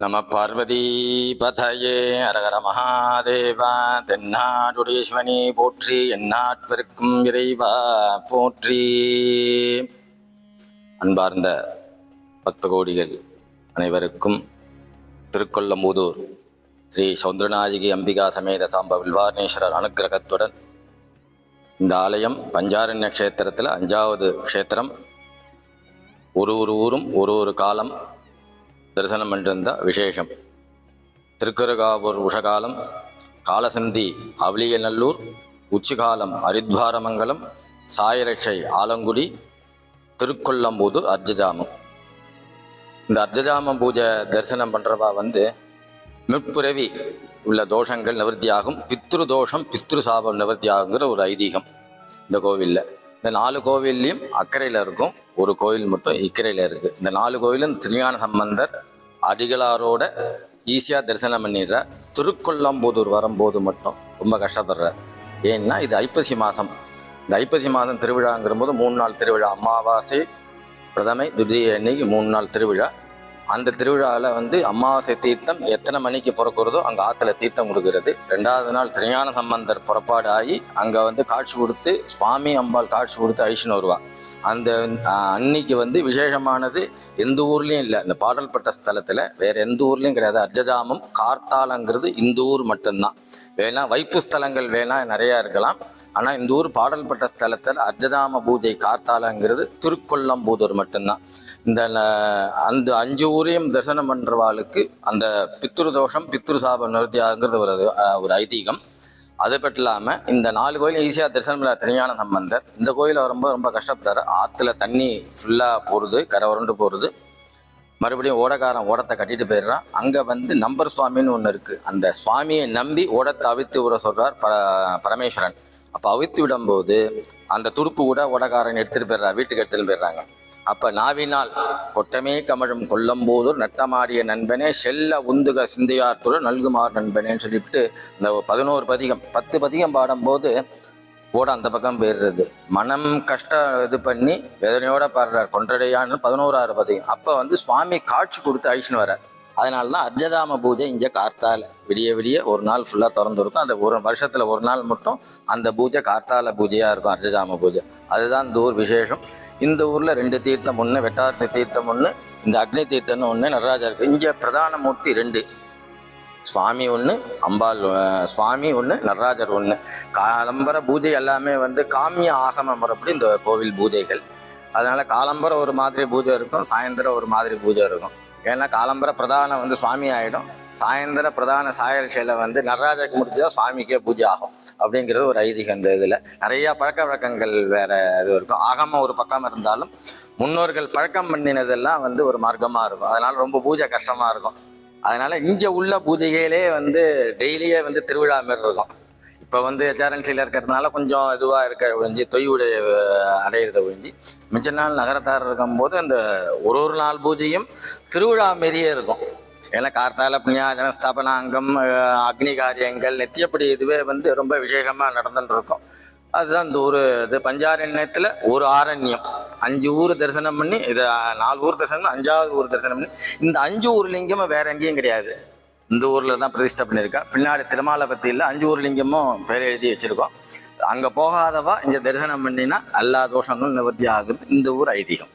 நம பார்வதி பதயே அரகர மகாதேவா. தென்னாடுடீஸ்வனி போற்றி, எந்நாட்பிற்கும் இறைவா போற்றி. அன்பார்ந்த பக்த கோடிகள் அனைவருக்கும் திருக்கொள்ளம்பூதூர் ஸ்ரீ சௌந்தரநாயகி அம்பிகா சமேத சாம்ப வில்வார்ணேஸ்வரர் அனுக்கிரகத்துடன் இந்த ஆலயம் பஞ்சாரண்ய க்ஷேத்திரத்தில் 5வது க்ஷேத்திரம். ஒரு ஊரும் ஒரு காலம் தரிசனம் பண்ணிருந்தால் விசேஷம். திருக்கருகாவூர் உஷகாலம், காலசந்தி அவலியநல்லூர், உச்சிகாலம் ஹரித்வாரமங்கலம், சாயரட்சை ஆலங்குடி, திருக்கொள்ளம்பூதூர் அர்ஜஜாமம். இந்த அர்ஜஜாமம் பூஜை தரிசனம் பண்ணுறவா முற்பிறவி உள்ள தோஷங்கள் நிவர்த்தியாகும், பித்ரு தோஷம் பித்ரு சாபம் நிவர்த்தியாகுங்கிற ஒரு ஐதீகம் இந்த கோவிலில். இந்த 4 கோவில்லையும் அக்கறையில் இருக்கும், ஒரு கோயில் மட்டும் இக்கரையில் இருக்குது. இந்த 4 கோவிலும் திருஞான சம்பந்தர் அடிகளாரோட ஈஸியாக தரிசனம் பண்ணிடுற. திருக்கொள்ளம்பூதூர் வரும்போது மட்டும் ரொம்ப கஷ்டப்படுறார். ஏன்னா இது ஐப்பசி மாதம். இந்த ஐப்பசி மாதம் திருவிழாங்கிற போது 3 நாள் திருவிழா. அமாவாசை, பிரதமை, துதியை அன்னைக்கு 3 நாள் திருவிழா. அந்த திருவிழாவில் அமாவாசை தீர்த்தம் எத்தனை மணிக்கு பிறக்கிறதோ அங்கே ஆற்றுல தீர்த்தம் கொடுக்கறது. 2வது நாள் திருஞான சம்பந்தர் புறப்பாடு ஆகி அங்கே காட்சி கொடுத்து சுவாமி அம்பாள் காட்சி கொடுத்து ஐஷன் வருவா. அந்த அன்னைக்கு விசேஷமானது எந்த ஊர்லேயும் இல்லை. இந்த பாடல்பட்ட ஸ்தலத்தில் வேறு எந்த ஊர்லேயும் கிடையாது. அர்ஜஜாமம் கார்த்தாலங்கிறது இந்த ஊர் மட்டும்தான். வேணா வைப்பு ஸ்தலங்கள் வேணா நிறையா இருக்கலாம். ஆனால் இந்த ஊர் பாடல்பட்ட ஸ்தலத்தில் அர்ஜஜாம பூஜை கார்த்தாலங்கிறது திருக்கொள்ளம்பூதூர் மட்டும்தான். அந்த 5 ஊரையும் தரிசனம் பண்ணுறவாளுக்கு அந்த பித்ரு தோஷம் பித்ரு சாபம் நிவர்த்தியாகிறது ஒரு ஐதீகம். அது பற்றி இல்லாமல் இந்த 4 கோயிலும் ஈஸியாக தரிசனம் பண்ண திருஞான சம்பந்தர் இந்த கோயிலில் வரும்போது ரொம்ப கஷ்டப்படுறாரு. ஆற்றுல தண்ணி ஃபுல்லாக போகிறது, கரை உருண்டு போகிறது. மறுபடியும் ஓடத்தை கட்டிட்டு போயிடுறான். அங்கே நம்பர் சுவாமின்னு ஒன்று இருக்குது. அந்த சுவாமியை நம்பி ஓடத்தை அவித்து விட சொல்கிறார் பரமேஸ்வரன். அப்போ அவித்து விடும்போது அந்த துடுப்பு கூட ஓடக்காரன் எடுத்துகிட்டு போயிடுறா, வீட்டுக்கு எடுத்துகிட்டு போயிடுறாங்க. அப்போ நாவினால் கொட்டமே கமழும் கொல்லம்போதூர் நட்டமாடிய நண்பனே செல்ல உந்துக சிந்தையாற்றுடன் நல்குமார் நண்பனேன்னு சொல்லிவிட்டு இந்த 11 பதிகம் 10 பதிகம் பாடும்போது ஓட அந்த பக்கம் போயிடுறது. மனம் கஷ்டம் பண்ணி வேதனையோட பாடுறார் கொன்றடையான்னு 11வது பதிகம். அப்போ சுவாமி காட்சி கொடுத்து ஐஷன் வர்றார். அதனால தான் அர்ஜஜாம பூஜை இங்கே கார்த்தால விடிய ஒரு நாள் ஃபுல்லாக திறந்துருக்கும். அந்த ஒரு வருஷத்தில் ஒரு நாள் மட்டும் அந்த பூஜை கார்த்தால பூஜையாக இருக்கும், அர்ஜஜாம பூஜை. அதுதான் இந்த ஊர் விசேஷம். இந்த ஊரில் 2 தீர்த்தம், ஒன்று வெட்டார்த்தி தீர்த்தம் ஒன்று, இந்த அக்னி தீர்த்தம்னு ஒன்று, நடராஜா இருக்குது. இங்கே பிரதான மூர்த்தி 2, சுவாமி ஒன்று, அம்பாள் சுவாமி ஒன்று, நடராஜர் ஒன்று. காலம்பர பூஜை எல்லாமே காமிய ஆகம முறைப்படி இந்த கோவில் பூஜைகள். அதனால் காலம்பர ஒரு மாதிரி பூஜை இருக்கும், சாயந்தரம் ஒரு மாதிரி பூஜை இருக்கும். ஏன்னா காலம்பர பிரதான சுவாமி ஆகிடும், சாயந்தர பிரதான சாயரட்சையில் நடராஜருக்கு முடிச்சா சுவாமிக்கே பூஜை ஆகும் அப்படிங்கிறது ஒரு ஐதீகம். இந்த இதில் நிறையா பழக்க வழக்கங்கள் வேறு இது இருக்கும். ஆகம ஒரு பக்கம் இருந்தாலும் முன்னோர்கள் பழக்கம் பண்ணினதெல்லாம் ஒரு மார்க்கமாக இருக்கும். அதனால் ரொம்ப பூஜை கஷ்டமாக இருக்கும். அதனால் இங்கே உள்ள பூஜைகளே டெய்லியே திருவிழா மாரி இருக்கும். இப்போ ஹெச்ஆர்என்சியில் இருக்கிறதுனால கொஞ்சம் இதுவாக இருக்க ஒழிஞ்சு தொய்வுடைய அடையிறத ஒழிஞ்சு மிச்ச நாள் நகரத்தார் இருக்கும்போது அந்த ஒரு நாள் பூஜையும் திருவிழா மாரியே இருக்கும். ஏன்னா கார்த்தால புண்ணியாஜன ஸ்தாபனாங்கம், அக்னி காரியங்கள், நித்தியப்படி இதுவே ரொம்ப விசேஷமாக நடந்துட்டு இருக்கும். அதுதான் இந்த ஒரு இது பஞ்சாரண்யத்தில் ஒரு ஆரண்யம். 5 ஊர் தரிசனம் பண்ணி, இது 4 ஊர் தரிசனம், 5வது ஊர் தரிசனம் பண்ணி. இந்த 5 ஊர் லிங்கமும் வேற எங்கேயும் கிடையாது, இந்த ஊரில் தான் பிரதிஷ்டை பண்ணியிருக்கா. பின்னாடி திருமாலபத்தியில் 5 ஊர் லிங்கமும் பேர் எழுதி வச்சுருக்கோம். அங்கே போகாதவா இங்கே தரிசனம் பண்ணினா எல்லா தோஷங்களும் நிவர்த்தி ஆகுறது இந்த ஊர் ஐதீகம்.